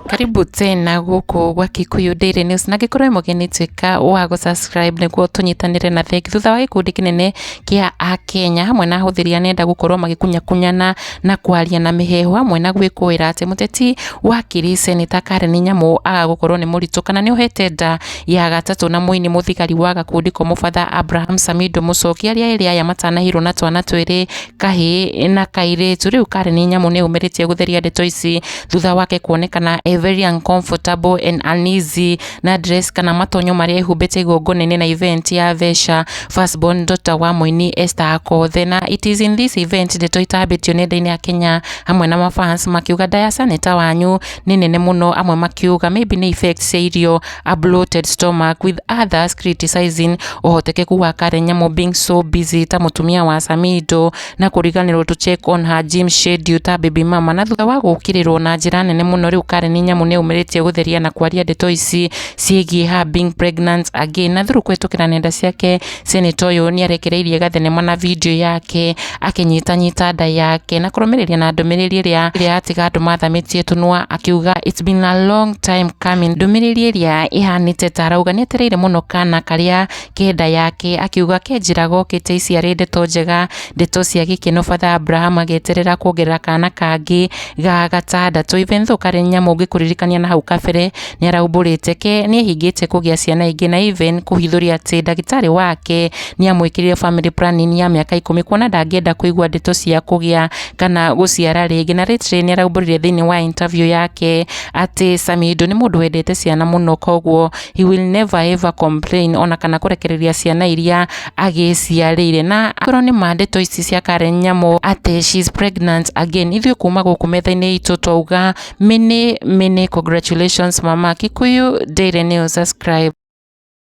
Karibu tena guku gwa Kikuyu Daily News na gikorwo mugeni twika wa go subscribe niguo tunyitanire na theki thutha wa gikundi kinene kia Akenya hamwe na ahuthiria nenda gukorwo magikunyakunyana na kwaria na miheho hamwe na gwikuira ati muteti wa kiri Senator Karen Nyamu agagukorwo ni muritu kana ni uhete nda ya gatatu na muini muthigari wa gakundi ko mubatha Abraham Samido Muchoki aria eri aya matanahirwo na twana twiri kahi na kairitu riu Karen Nyamu ni umiritie gutheria ndeto ici thutha wake kuonekana very uncomfortable and uneasy na dress kana matonyo maria ihumbite igongona-ini na event ya Vesha firstborn daughter wa muini Esther Akothe. Na it is in this event ndeto itambitio nenda-ini ya Kenya hamwe na mafans makiuga ndaya Senator wanyu ni nene muno, amwe makiuga maybe ni effect cia irio, a bloated stomach, with others criticizing uhotekeku wa Karen Nyamu being so busy ta mutumia wa Samido na kuriganirwo to check on her gym schedule ta baby mama. Na thutha wa gukirirwo na njira nene muno riu Karen Nyamu ni umiritie gutheria na kwaria ndeto ici ciegi her being pregnant again. Na thuru kwetukira nenda ciake Senator uyu ni arekereirie gathenema na video yake akinyita nda yake na kurumiriria na ndumiriri iria atiga andu mathamitie tunwa akiuga it's been a long time coming. Ndumiriri iria ihanite tarauga ni etereire muno kana karia kenda yake akiuga kenjira gokite ici ari ndeto njega, ndeto cia gikeno father Abraham ageterera kuongerera kana kangi ga gatandatu. Even though Karen Nyamu ngikuririkania na hau kabere ni araumburite ke ni hingite kugia ciana ingi na even kuhithuria ati ndagitari wake ni amwikirire family planning ya miaka 10 kuona ndangenda kuigwa ndeto cia kugia kana guciara ringi. Na Rachel ni araumburire thiini wa interview yake ati Samido ni mundu wendete ciana muno, koguo he will never ever complain ona kana kurekereria ciana iria agiciarire. Na akorwo ni mandeto ici cia Karen Nyamu ati she's pregnant again, ithuĩ kuma guku metha-ini itu twauga mini congratulations mama. Kikuyu Daily News, subscribe.